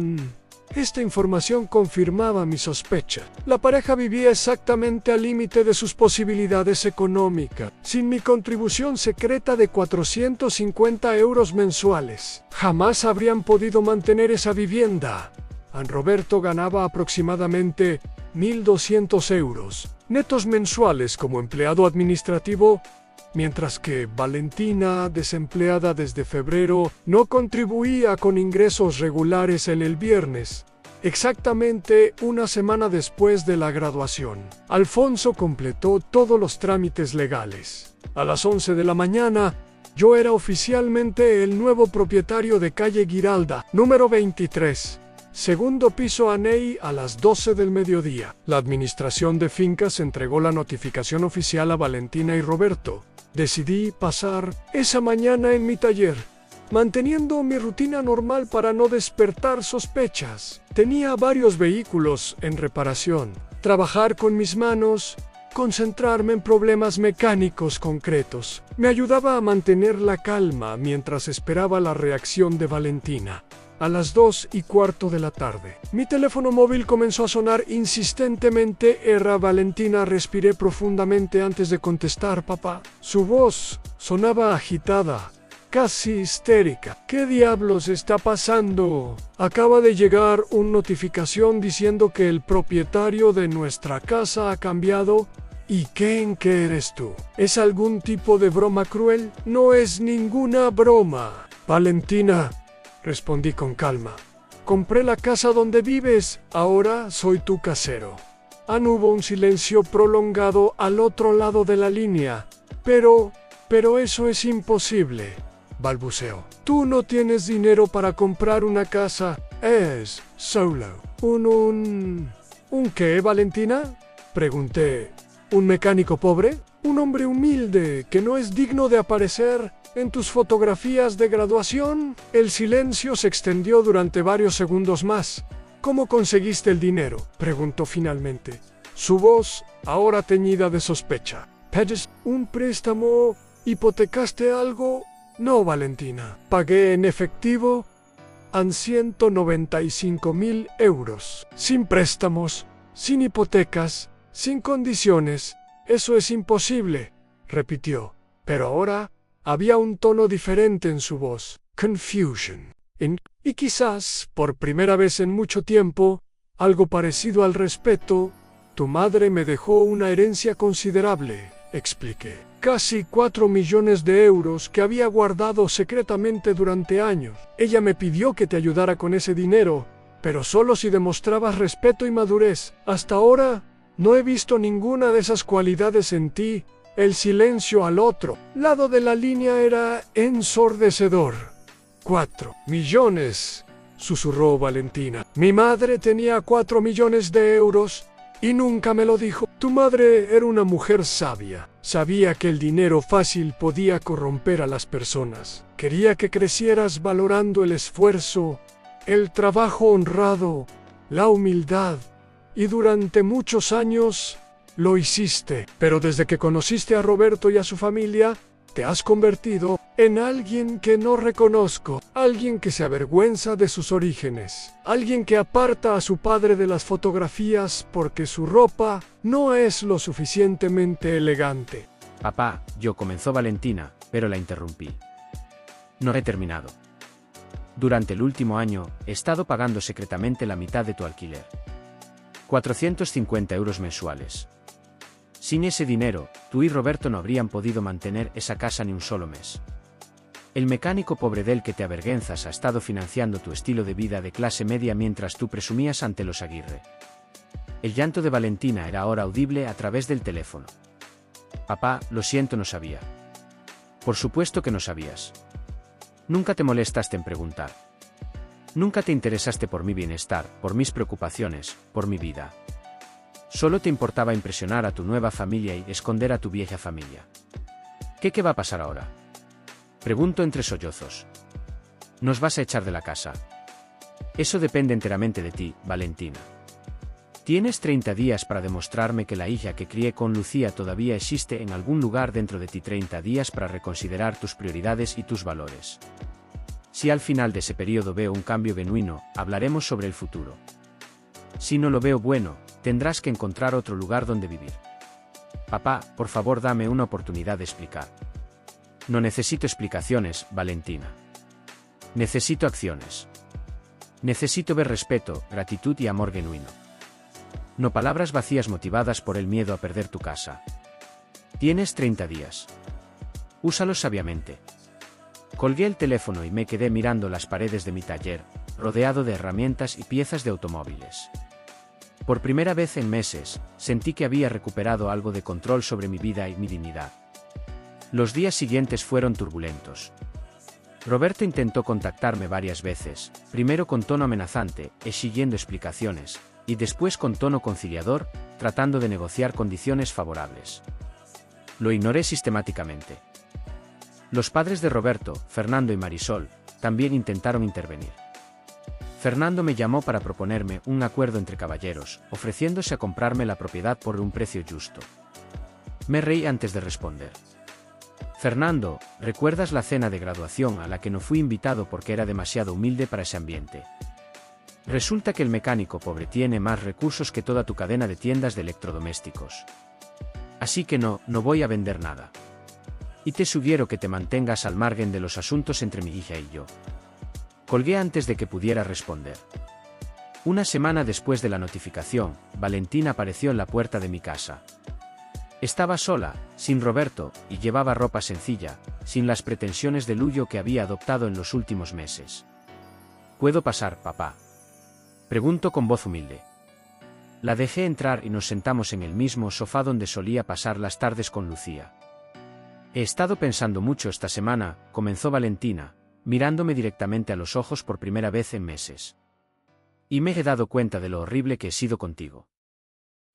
Esta información confirmaba mi sospecha. La pareja vivía exactamente al límite de sus posibilidades económicas. Sin mi contribución secreta de 450 euros mensuales, jamás habrían podido mantener esa vivienda. Roberto ganaba aproximadamente 1.200 euros netos mensuales como empleado administrativo, mientras que Valentina, desempleada desde febrero, no contribuía con ingresos regulares en el viernes, exactamente una semana después de la graduación. Alfonso completó todos los trámites legales. A las 11 de la mañana, yo era oficialmente el nuevo propietario de calle Giralda, número 23. Segundo piso Aney a las 12 del mediodía. La administración de fincas entregó la notificación oficial a Valentina y Roberto. Decidí pasar esa mañana en mi taller, manteniendo mi rutina normal para no despertar sospechas. Tenía varios vehículos en reparación. Trabajar con mis manos, concentrarme en problemas mecánicos concretos, me ayudaba a mantener la calma mientras esperaba la reacción de Valentina. A las 2:15 de la tarde, mi teléfono móvil comenzó a sonar insistentemente. Era Valentina. Respiré profundamente antes de contestar. Papá. Su voz sonaba agitada, casi histérica. ¿Qué diablos está pasando? Acaba de llegar una notificación diciendo que el propietario de nuestra casa ha cambiado. ¿Y en qué eres tú? ¿Es algún tipo de broma cruel? No es ninguna broma. Valentina, respondí con calma. Compré la casa donde vives, ahora soy tu casero. Hubo un silencio prolongado al otro lado de la línea. Pero eso es imposible, balbuceó. Tú no tienes dinero para comprar una casa. Es solo ¿Un qué, Valentina? Pregunté. ¿Un mecánico pobre? ¿Un hombre humilde que no es digno de aparecer en tus fotografías de graduación? El silencio se extendió durante varios segundos más. ¿Cómo conseguiste el dinero?, preguntó finalmente, su voz ahora teñida de sospecha. ¿Pediste un préstamo? ¿Hipotecaste algo? No, Valentina. Pagué en efectivo a 195.000 euros. Sin préstamos, sin hipotecas, sin condiciones. Eso es imposible, repitió. Pero ahora había un tono diferente en su voz. Confusion. Y quizás, por primera vez en mucho tiempo, algo parecido al respeto. Tu madre me dejó una herencia considerable, expliqué. Casi 4 millones de euros que había guardado secretamente durante años. Ella me pidió que te ayudara con ese dinero, pero solo si demostrabas respeto y madurez. Hasta ahora, no he visto ninguna de esas cualidades en ti. El silencio al otro lado de la línea era ensordecedor. 4 millones, susurró Valentina. Mi madre tenía 4 millones de euros y nunca me lo dijo. Tu madre era una mujer sabia. Sabía que el dinero fácil podía corromper a las personas. Quería que crecieras valorando el esfuerzo, el trabajo honrado, la humildad. Y durante muchos años lo hiciste. Pero desde que conociste a Roberto y a su familia, te has convertido en alguien que no reconozco, alguien que se avergüenza de sus orígenes, alguien que aparta a su padre de las fotografías porque su ropa no es lo suficientemente elegante. Papá, comenzó Valentina, pero la interrumpí. No he terminado. Durante el último año, he estado pagando secretamente la mitad de tu alquiler. 450 euros mensuales. Sin ese dinero, tú y Roberto no habrían podido mantener esa casa ni un solo mes. El mecánico pobre del que te avergüenzas ha estado financiando tu estilo de vida de clase media mientras tú presumías ante los Aguirre. El llanto de Valentina era ahora audible a través del teléfono. Papá, lo siento, no sabía. Por supuesto que no sabías. Nunca te molestaste en preguntar. Nunca te interesaste por mi bienestar, por mis preocupaciones, por mi vida. Solo te importaba impresionar a tu nueva familia y esconder a tu vieja familia. ¿Qué va a pasar ahora? Pregunto entre sollozos. ¿Nos vas a echar de la casa? Eso depende enteramente de ti, Valentina. Tienes 30 días para demostrarme que la hija que crié con Lucía todavía existe en algún lugar dentro de ti. 30 días para reconsiderar tus prioridades y tus valores. Si al final de ese periodo veo un cambio genuino, hablaremos sobre el futuro. Si no lo veo bueno, tendrás que encontrar otro lugar donde vivir. Papá, por favor, dame una oportunidad de explicar. No necesito explicaciones, Valentina. Necesito acciones. Necesito ver respeto, gratitud y amor genuino. No palabras vacías motivadas por el miedo a perder tu casa. Tienes 30 días. Úsalos sabiamente. Colgué el teléfono y me quedé mirando las paredes de mi taller, rodeado de herramientas y piezas de automóviles. Por primera vez en meses, sentí que había recuperado algo de control sobre mi vida y mi dignidad. Los días siguientes fueron turbulentos. Roberto intentó contactarme varias veces, primero con tono amenazante, exigiendo explicaciones, y después con tono conciliador, tratando de negociar condiciones favorables. Lo ignoré sistemáticamente. Los padres de Roberto, Fernando y Marisol, también intentaron intervenir. Fernando me llamó para proponerme un acuerdo entre caballeros, ofreciéndose a comprarme la propiedad por un precio justo. Me reí antes de responder. Fernando, ¿recuerdas la cena de graduación a la que no fui invitado porque era demasiado humilde para ese ambiente? Resulta que el mecánico pobre tiene más recursos que toda tu cadena de tiendas de electrodomésticos. Así que no voy a vender nada. Y te sugiero que te mantengas al margen de los asuntos entre mi hija y yo. Colgué antes de que pudiera responder. Una semana después de la notificación, Valentina apareció en la puerta de mi casa. Estaba sola, sin Roberto, y llevaba ropa sencilla, sin las pretensiones de lujo que había adoptado en los últimos meses. ¿Puedo pasar, papá? Pregunto con voz humilde. La dejé entrar y nos sentamos en el mismo sofá donde solía pasar las tardes con Lucía. He estado pensando mucho esta semana, comenzó Valentina, mirándome directamente a los ojos por primera vez en meses. Y me he dado cuenta de lo horrible que he sido contigo.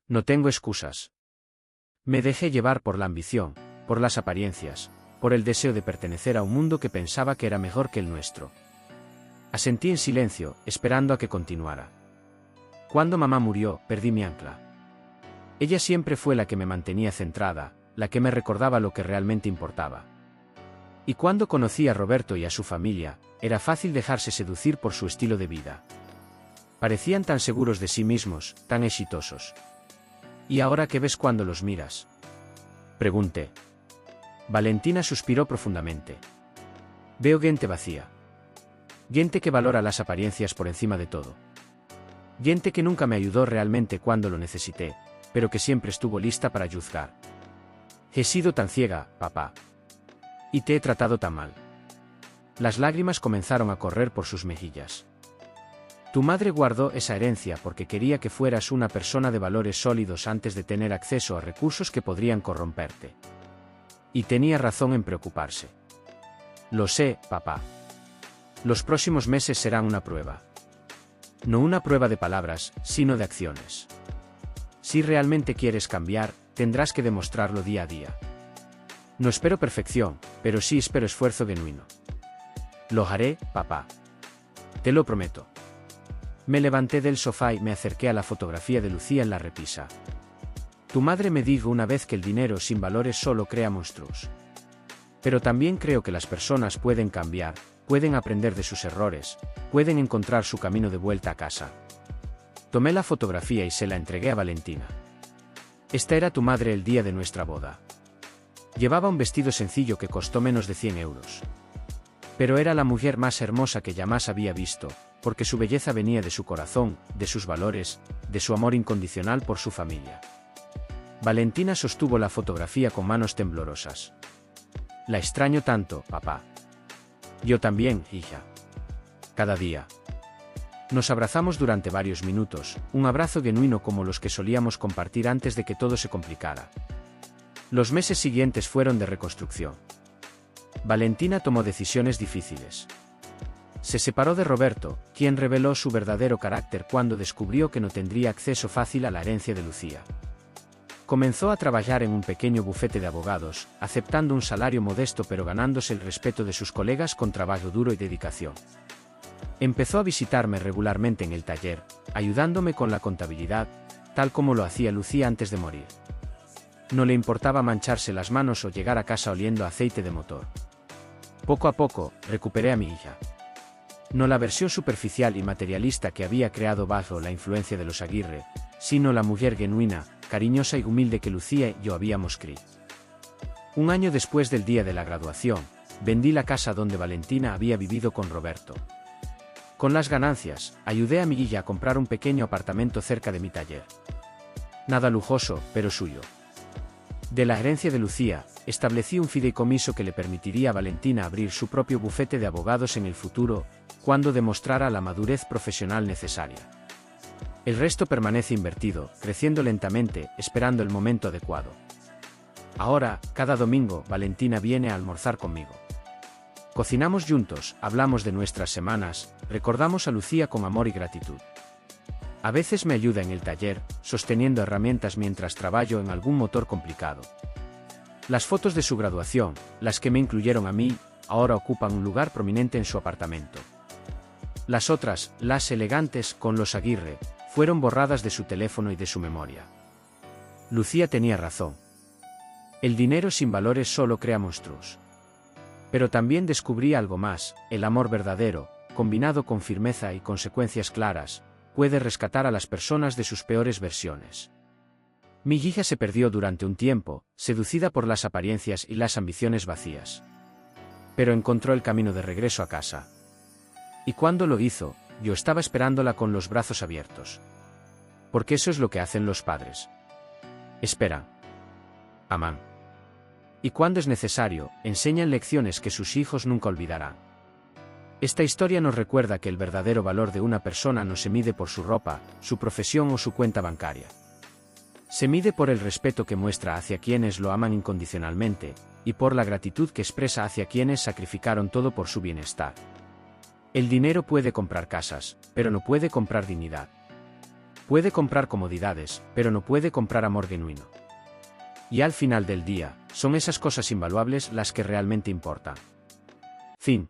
No tengo excusas. Me dejé llevar por la ambición, por las apariencias, por el deseo de pertenecer a un mundo que pensaba que era mejor que el nuestro. Asentí en silencio, esperando a que continuara. Cuando mamá murió, perdí mi ancla. Ella siempre fue la que me mantenía centrada, la que me recordaba lo que realmente importaba. Y cuando conocí a Roberto y a su familia, era fácil dejarse seducir por su estilo de vida. Parecían tan seguros de sí mismos, tan exitosos. ¿Y ahora qué ves cuando los miras? Pregunté. Valentina suspiró profundamente. Veo gente vacía. Gente que valora las apariencias por encima de todo. Gente que nunca me ayudó realmente cuando lo necesité, pero que siempre estuvo lista para juzgar. He sido tan ciega, papá. Y te he tratado tan mal. Las lágrimas comenzaron a correr por sus mejillas. Tu madre guardó esa herencia porque quería que fueras una persona de valores sólidos antes de tener acceso a recursos que podrían corromperte. Y tenía razón en preocuparse. Lo sé, papá. Los próximos meses serán una prueba. No una prueba de palabras, sino de acciones. Si realmente quieres cambiar, tendrás que demostrarlo día a día. No espero perfección, pero sí espero esfuerzo genuino. Lo haré, papá. Te lo prometo. Me levanté del sofá y me acerqué a la fotografía de Lucía en la repisa. Tu madre me dijo una vez que el dinero sin valores solo crea monstruos. Pero también creo que las personas pueden cambiar, pueden aprender de sus errores, pueden encontrar su camino de vuelta a casa. Tomé la fotografía y se la entregué a Valentina. Esta era tu madre el día de nuestra boda. Llevaba un vestido sencillo que costó menos de 100 euros. Pero era la mujer más hermosa que jamás había visto, porque su belleza venía de su corazón, de sus valores, de su amor incondicional por su familia. Valentina sostuvo la fotografía con manos temblorosas. La extraño tanto, papá. Yo también, hija. Cada día. Nos abrazamos durante varios minutos, un abrazo genuino como los que solíamos compartir antes de que todo se complicara. Los meses siguientes fueron de reconstrucción. Valentina tomó decisiones difíciles. Se separó de Roberto, quien reveló su verdadero carácter cuando descubrió que no tendría acceso fácil a la herencia de Lucía. Comenzó a trabajar en un pequeño bufete de abogados, aceptando un salario modesto pero ganándose el respeto de sus colegas con trabajo duro y dedicación. Empezó a visitarme regularmente en el taller, ayudándome con la contabilidad, tal como lo hacía Lucía antes de morir. No le importaba mancharse las manos o llegar a casa oliendo a aceite de motor. Poco a poco, recuperé a mi hija. No la versión superficial y materialista que había creado bajo la influencia de los Aguirre, sino la mujer genuina, cariñosa y humilde que Lucía y yo habíamos criado. Un año después del día de la graduación, vendí la casa donde Valentina había vivido con Roberto. Con las ganancias, ayudé a mi hija a comprar un pequeño apartamento cerca de mi taller. Nada lujoso, pero suyo. De la herencia de Lucía, establecí un fideicomiso que le permitiría a Valentina abrir su propio bufete de abogados en el futuro, cuando demostrara la madurez profesional necesaria. El resto permanece invertido, creciendo lentamente, esperando el momento adecuado. Ahora, cada domingo, Valentina viene a almorzar conmigo. Cocinamos juntos, hablamos de nuestras semanas, recordamos a Lucía con amor y gratitud. A veces me ayuda en el taller, sosteniendo herramientas mientras trabajo en algún motor complicado. Las fotos de su graduación, las que me incluyeron a mí, ahora ocupan un lugar prominente en su apartamento. Las otras, las elegantes, con los Aguirre, fueron borradas de su teléfono y de su memoria. Lucía tenía razón. El dinero sin valores solo crea monstruos. Pero también descubrí algo más: el amor verdadero, combinado con firmeza y consecuencias claras, puede rescatar a las personas de sus peores versiones. Mi hija se perdió durante un tiempo, seducida por las apariencias y las ambiciones vacías. Pero encontró el camino de regreso a casa. Y cuando lo hizo, yo estaba esperándola con los brazos abiertos. Porque eso es lo que hacen los padres. Esperan. Aman. Y cuando es necesario, enseñan lecciones que sus hijos nunca olvidarán. Esta historia nos recuerda que el verdadero valor de una persona no se mide por su ropa, su profesión o su cuenta bancaria. Se mide por el respeto que muestra hacia quienes lo aman incondicionalmente, y por la gratitud que expresa hacia quienes sacrificaron todo por su bienestar. El dinero puede comprar casas, pero no puede comprar dignidad. Puede comprar comodidades, pero no puede comprar amor genuino. Y al final del día, son esas cosas invaluables las que realmente importan. Fin.